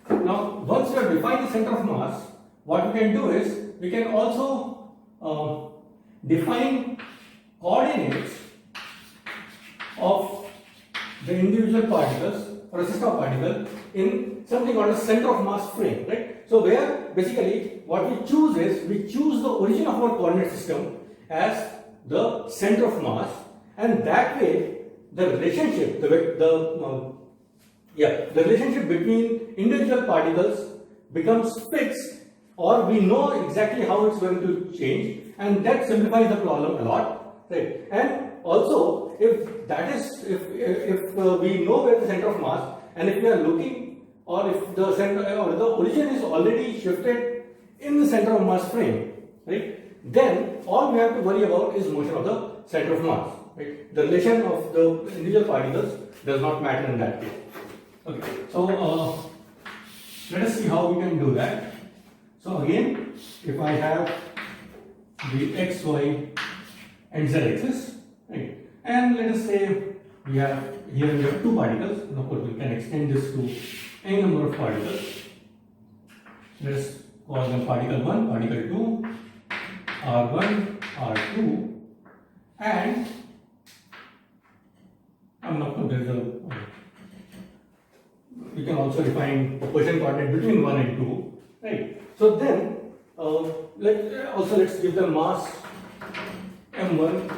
Now, once we have defined the center of mass, what we can do is we can also define coordinates of the individual particles or a system of particles in something called a center of mass frame, right? So where basically what we choose is we choose the origin of our coordinate system as the center of mass, and that way the relationship, the relationship between individual particles becomes fixed, or we know exactly how it's going to change, and that simplifies the problem a lot, right? And also, if that is, if we know where the center of mass, and if we are looking, or if the center or the origin is already shifted in the center of mass frame, right? Then all we have to worry about is motion of the center of mass, right? The relation of the individual particles does not matter in that case. Okay, so let us see how we can do that. So again, if I have the x, y, and z axis, right, and let us say we have here we have two particles, and of course we can extend this to any number of particles. Let us call them particle 1, particle 2, r1, r2, and of course there is a, we can also define the position coordinate between 1 and 2, right? So then let's give them mass m1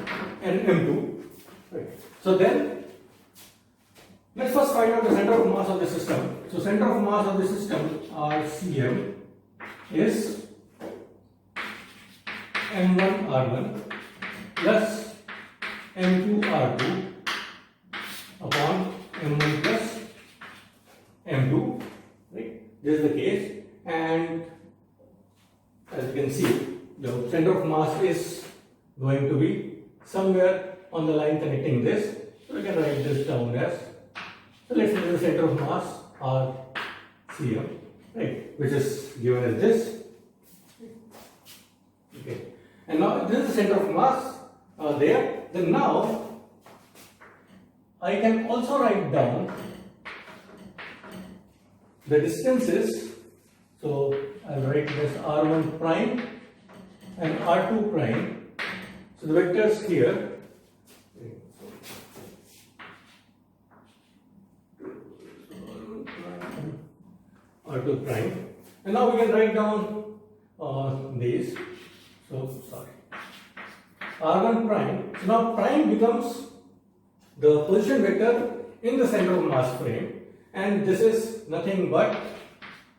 and m2, right? So then let's first find out the center of mass of the system. So center of mass of the system, RCM, is m1 r1 plus m2 r2 upon m1 plus m2, right? This is the case, and as you can see, the center of mass is going to be somewhere on the line connecting this. So we can write this down as, so let's say the center of mass RCM, right, which is given as this. Okay, and now this is the center of mass there. Then now I can also write down the distances. So I'll write it as r1 prime and r2 prime. So the vectors here, r2 prime, and now we can write down these. So sorry, r1 prime. So now prime becomes the position vector in the center of mass frame, and this is nothing but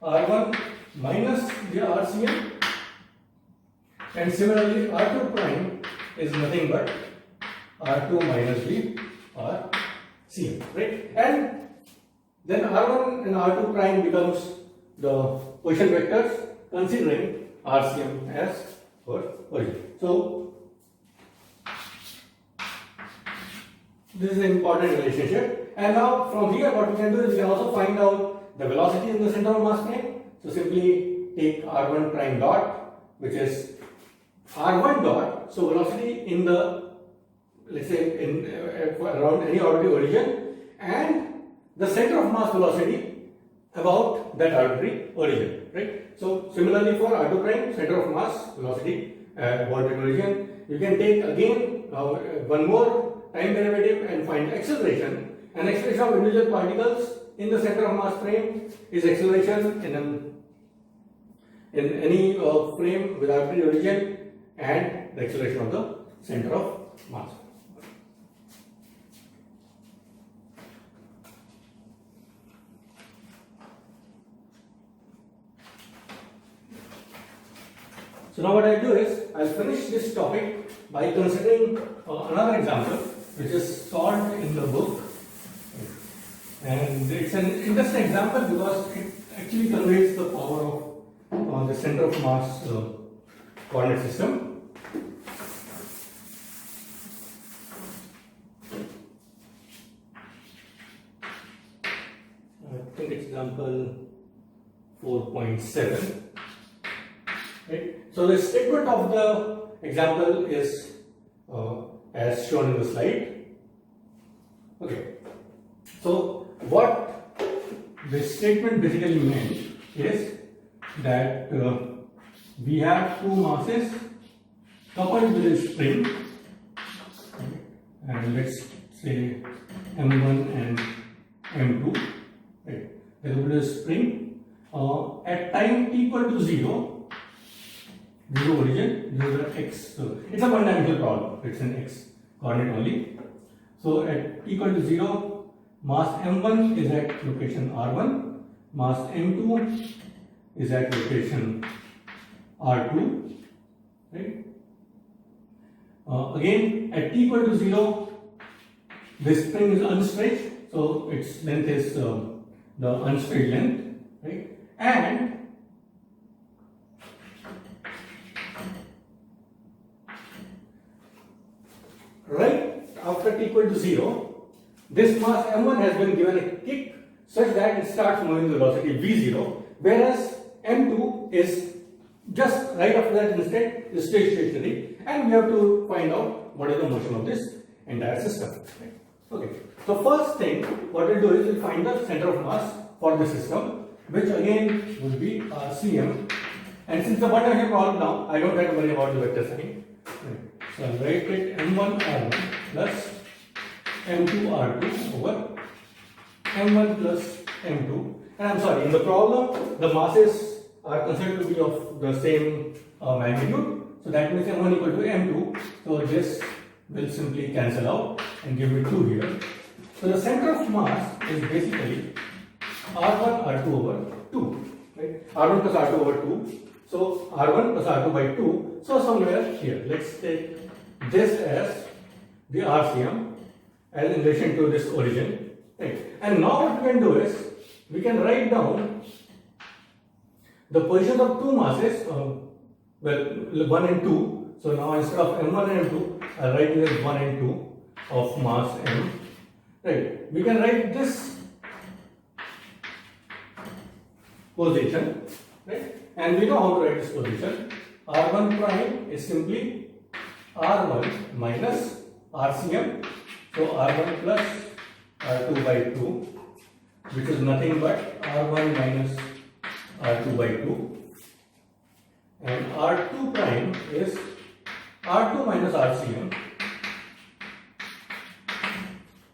r1 minus the RCM, and similarly r2 prime is nothing but r2 minus the RCM, right? And then r1 and r2 prime becomes the position vectors considering RCM as our origin. So this is an important relationship, and now from here what we can do is we can also find out the velocity in the center of mass frame. So simply take r1 prime dot, which is r1 dot, so velocity in the, let's say in around any arbitrary origin, and the center of mass velocity about that arbitrary origin, right? So similarly for r2 prime, center of mass velocity about that origin, you can take again one more time derivative and find acceleration. And acceleration of individual particles in the center of mass frame is acceleration in any frame with arbitrary origin, and the acceleration of the center of mass. So now what I do is I'll finish this topic by considering another example which is solved in the book, and it's an interesting example because it actually conveys the power of the center of mass coordinate system. I think example 4.7. Right? So the statement of the example is as shown in the slide. Okay. So what this statement basically meant is that we have two masses coupled with a spring, and let's say M1 and M2, right? There will be a spring at time t equal to 0, 0 origin, 0 the x. So it's a one-dimensional problem, it's an x coordinate only. So at t equal to 0, mass M1 is at location R1, mass M2 is at location R2, right? Again, at t equal to 0, this spring is unstretched, so its length is the unstretched length, right? And right after t equal to 0, this mass M1 has been given a kick such that it starts moving the velocity v0, whereas M2 is just right after that instead is stationary, and we have to find out what is the motion of this entire system. Right? Okay. So first thing, what we'll do is we'll find the center of mass for the system, which again would be RCM. And since the button here problem now, I don't have to worry about the vector sign. Right. So I'll write it M1 R1 plus M2 R2 over M1 plus M2. And I'm sorry, in the problem, the masses are considered to be of the same magnitude. So that means M1 equal to M2. So this will simply cancel out and give me 2 here. So the center of mass is basically R1 R2 over 2. Right? R1 plus R2 over 2. So R1 plus R2 by 2. So somewhere here, let's take this as the RCM as in relation to this origin. Right? And now what we can do is we can write down the positions of two masses, well, 1 and 2. So now instead of M1 and M2, I'll write it as 1 and 2 of mass M. Right? We can write this position, right? And we know how to write this position. R1 prime is simply R1 minus RCM. So R1 plus R2 by 2, which is nothing but R1 minus R2 by 2. And R2 prime is R2 minus RCM,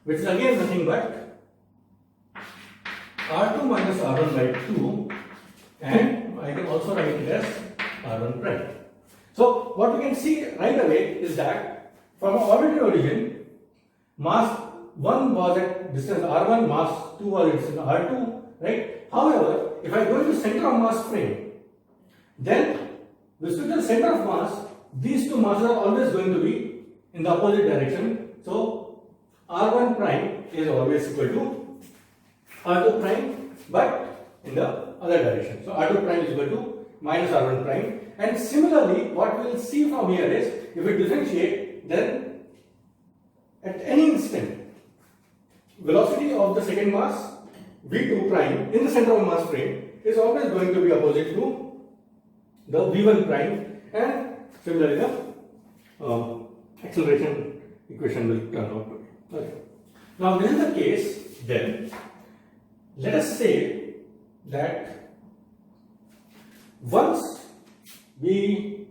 which is again nothing but R2 minus R1 by 2, and I can also write it as R1 prime. So what we can see right away is that from an orbital origin, mass 1 was at distance R1, mass 2 was at distance R2, right? However, if I go into center of mass frame, then with respect to the center of mass, these two masses are always going to be in the opposite direction. So R1 prime is always equal to R2 prime, but in the other direction. So R2 prime is equal to minus R1 prime. And similarly, what we will see from here is, if we differentiate, then at any instant, velocity of the second mass v2 prime in the center of mass frame is always going to be opposite to the v1 prime, and similarly the acceleration equation will turn out to be. Okay. Now this is the case, then let us say that once we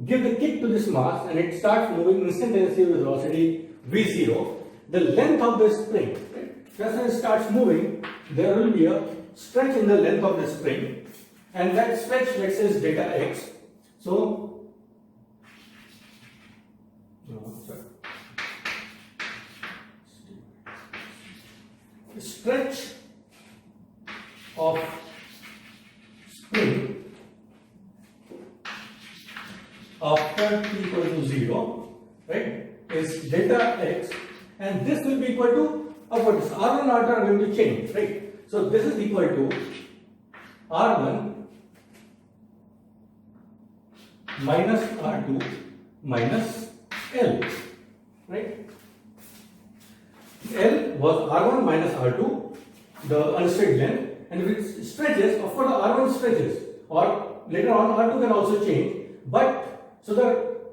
give the kick to this mass and it starts moving instantaneously with velocity v0, the length of the spring, right? Just when it starts moving, there will be a stretch in the length of the spring, and that stretch, let's say, is delta x. So, the stretch of spring after t equal to 0, right, is delta x, and this will be equal to upwards. R1 and R2 are going to change, right? So this is equal to R1 minus R2 minus L, right? L was R1 minus R2, the unstretched length, and if it stretches, of course the R1 stretches, or later on R2 can also change, but so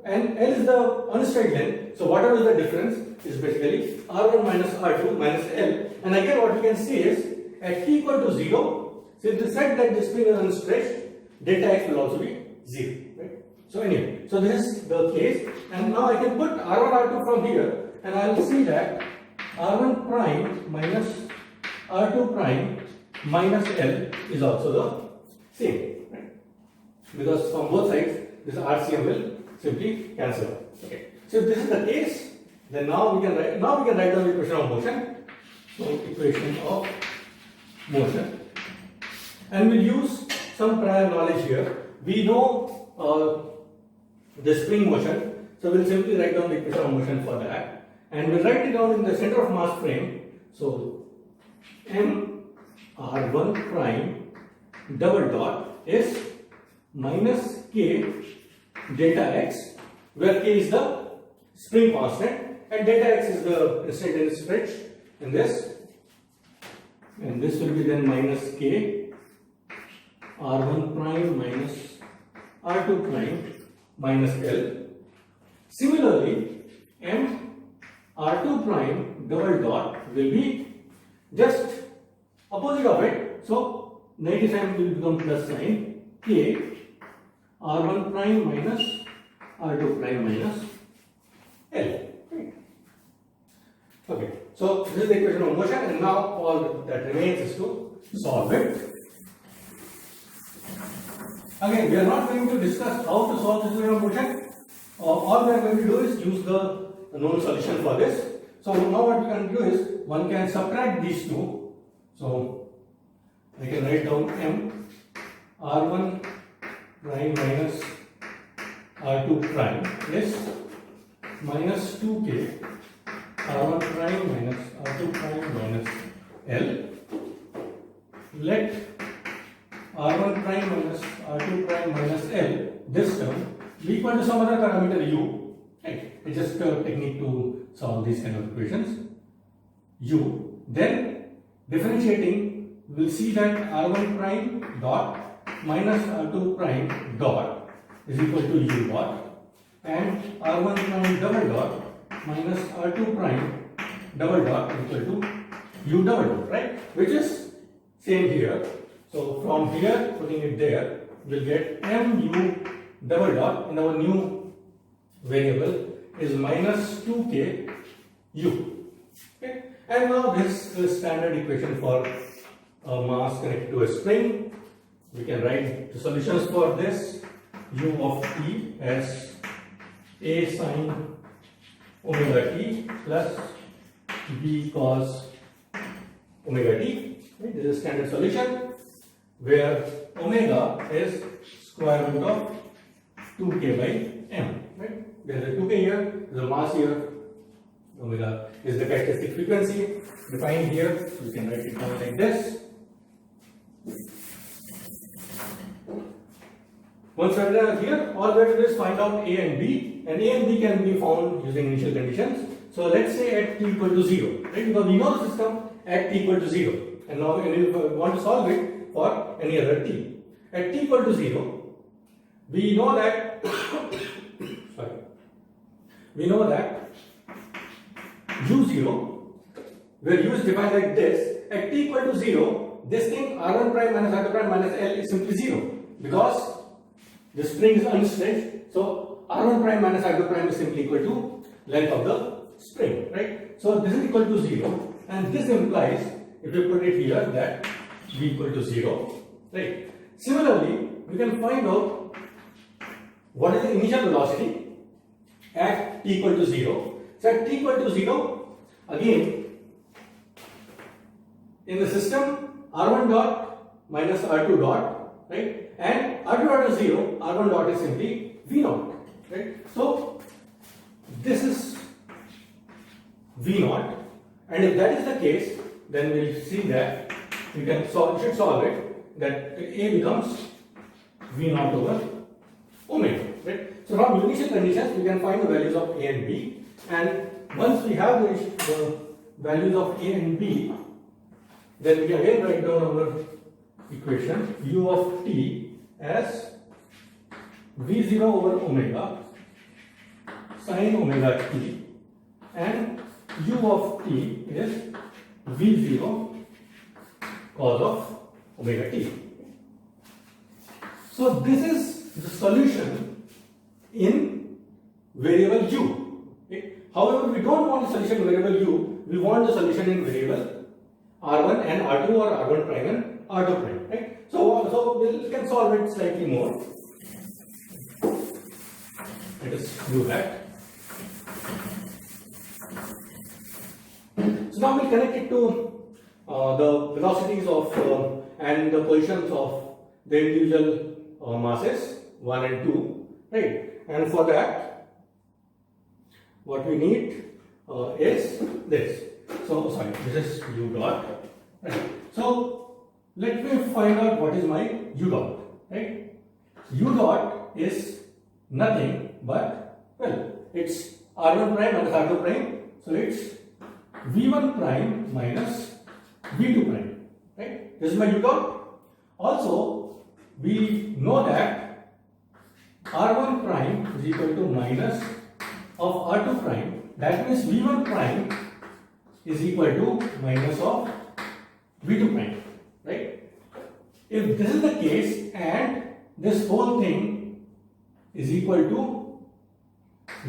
and L is the unstretched length, so whatever is the difference is basically R1 minus R2 minus L, and again what we can see is at t equal to 0, since we said that the spring is unstretched, delta x will also be 0. Right? So anyway, so this is the case, and now I can put R1, R2 from here, and I will see that R1 prime minus R2 prime minus L is also the same, right? Because from both sides this RCM will simply cancel out. Okay. So if this is the case, then now we can write down the equation of motion. So equation of motion, and we'll use some prior knowledge here. We know the spring motion, so we'll simply write down the equation of motion for that, and we'll write it down in the center of mass frame. So m r1 prime double dot is minus k delta x, where k is the spring constant and delta x is the instantaneous stretch in this, and this will be then minus k r1 prime minus r2 prime minus L. Similarly, m r2 prime double dot will be just opposite of it, so negative sign will become plus sign, k r1 prime minus r2 prime minus L. Okay, so this is the equation of motion, and now all that remains is to solve it. Again, we are not going to discuss how to solve this equation of motion. All we are going to do is use the known solution for this. So now what we can do is, one can subtract these two. So I can write down m r1 prime minus r2 prime is minus 2k r1 prime minus r2 prime minus L. Let r1 prime minus r2 prime minus L, this term, be equal to some other parameter u. Right? It's just a technique to solve these kind of equations. U. Then differentiating, we'll see that r1 prime dot minus r2 prime dot is equal to u dot, and r1 prime double dot minus r2 prime double dot is equal to u double dot, right? Which is same here. So from here, putting it there, we'll get mu double dot, and our new variable is minus 2k u. Okay? And now this is the standard equation for a mass connected to a spring. We can write the solutions for this. U of t as a sine omega t plus b cos omega t. Right? This is a standard solution where omega is square root of 2k by m. Right? There is a 2k here, there is a mass here. Omega is the characteristic frequency defined here. So we can write it down like this. Once we are done here, all we have to do is find out A and B, and A and B can be found using initial conditions. So let's say at t equal to 0, right? Because we know the system at t equal to 0, and now we want to solve it for any other t. At t equal to 0, we know that we know that u0, where u is defined like this, at t equal to 0, this thing r1 prime minus r2 prime minus L is simply 0, because the spring is unstretched, so r1 prime minus r2 prime is simply equal to length of the spring, right? So this is equal to 0, and this implies, if we put it here, that v equal to 0, right? Similarly, we can find out what is the initial velocity at t equal to 0. So at t equal to 0, again, in the system, r1 dot minus r2 dot, right? And r2 dot is 0, r1 dot is simply v naught, right? So this is v naught, and if that is the case, then we will see that we can should solve it, that A becomes v naught over omega, right? So from initial conditions, we can find the values of A and B, and once we have the values of A and B, then we again write down our equation u of t as v0 over omega sine omega t, and u of t is v0 cos of omega t. So this is the solution in variable u. Okay? However, we don't want the solution in variable u, we want the solution in variable r1 and r2 or r1 prime and r2 prime. Right? So we can solve it slightly more. Let us do that. So now we'll connect it to the velocities of and the positions of the individual masses 1 and 2, right? And for that, what we need is this. So sorry, this is u dot, right? So let me find out what is my u dot, right? U dot is nothing but, well, it's r1 prime minus r2 prime, so it's v1 prime minus v2 prime, right? This is my u dot. Also, we know that r1 prime is equal to minus of r2 prime. That means v1 prime is equal to minus of v2 prime, right? If this is the case and this whole thing is equal to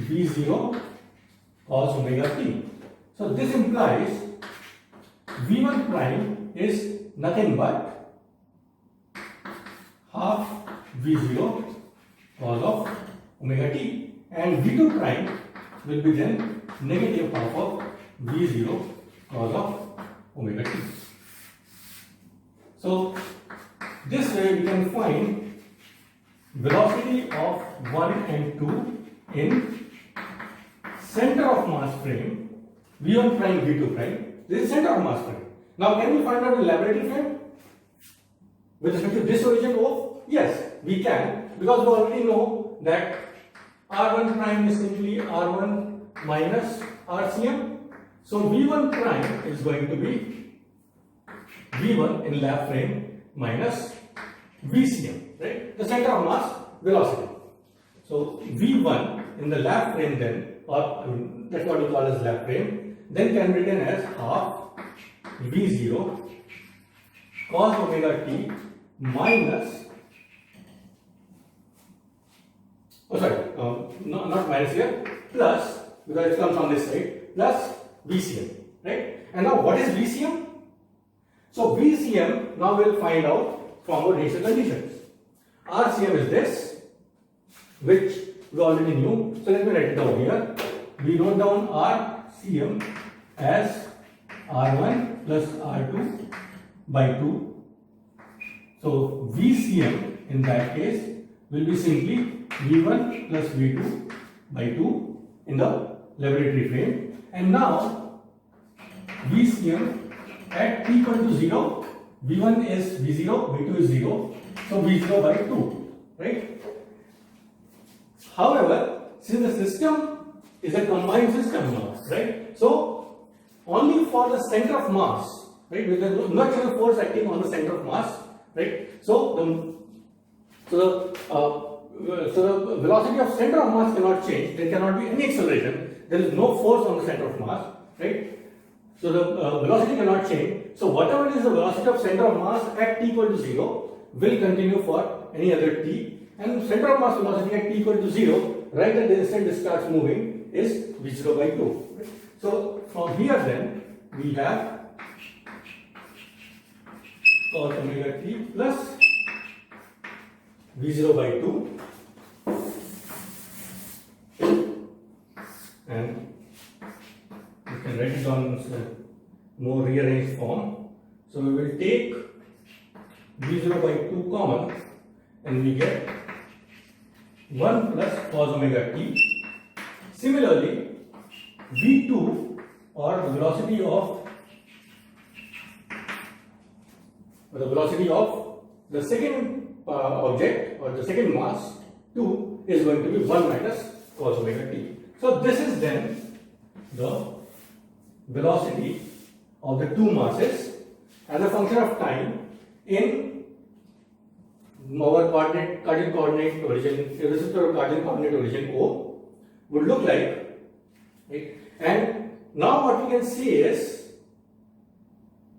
v0 cos omega t. So this implies v1 prime is nothing but half v0 cos of omega t, and v2 prime will be then negative half of v0 cos of omega t. So this way we can find velocity of 1 and 2 in center of mass frame v1 prime v2 prime. This is center of mass frame. Now can we find out the laboratory frame with respect to this origin O? Yes, we can, because we already know that r1 prime is simply r1 minus rcm. So v1 prime is going to be v1 in lab frame minus vcm, right? The center of mass velocity. So v1 in the lab frame then, or that's what we call as lab frame, then can be written as half v0 cos omega t minus, not minus here, plus, because it comes on this side, plus vcm, right? And now what is vcm? So vcm now we'll find out from our initial conditions. RCM is this, which we already knew. So let me write it down here. We wrote down RCM as R1 plus R2 by 2. So VCM in that case will be simply V1 plus V2 by 2 in the laboratory frame. And now VCM at t equal to 0, V1 is V0, V2 is 0, so V0 by 2, right? However, since the system is a combined system now, right? So only for the center of mass, right? With the inertial force acting on the center of mass, right? So the velocity of center of mass cannot change. There cannot be any acceleration. There is no force on the center of mass, right? So the velocity cannot change. So whatever is the velocity of center of mass at t equal to 0 will continue for any other t, and center of mass velocity at t equal to 0, right at the instant it starts moving, is v0 by 2. Right? So from here then we have cos omega t plus v0 by 2, and you can write it down in more rearranged form. So we will take v0 by 2 common and we get 1 plus cos omega t. Similarly, v2, or the velocity of the second object or the second mass 2 is going to be 1 minus cos omega t. So this is then the velocity of the two masses as a function of time in our Cartesian coordinate origin, irrespective of Cartesian coordinate origin O, would look like, right? And now what we can see is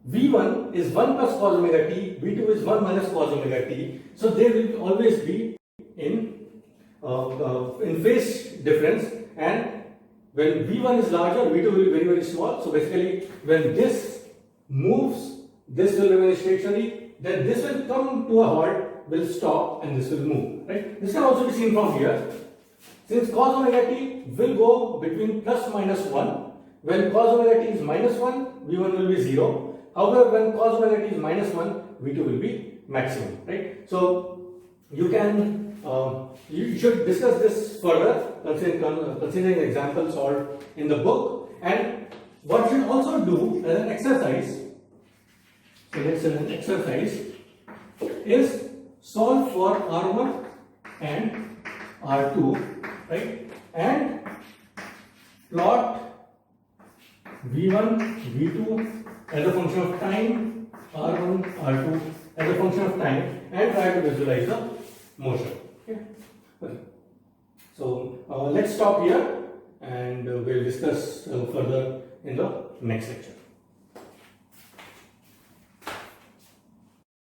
V1 is 1 plus cos omega t, V2 is 1 minus cos omega t. So they will always be in phase difference, and when V1 is larger, V2 will be very, very small. So basically, when this moves, this will remain stationary, then this will come to a halt, will stop, and this will move, right? This can also be seen from here. Since cos omega t will go between plus minus 1, when cos omega t is minus 1, V1 will be 0. However, when cos omega t is minus 1, V2 will be maximum, right? So you can you should discuss this further, considering examples solved in the book. And what you should also do as an exercise, so let's say an exercise, is solve for R1 and R2, right? And plot V1, V2 as a function of time, R1, R2 as a function of time, and try to visualize the motion. Okay. So let's stop here, and we'll discuss further in the next lecture.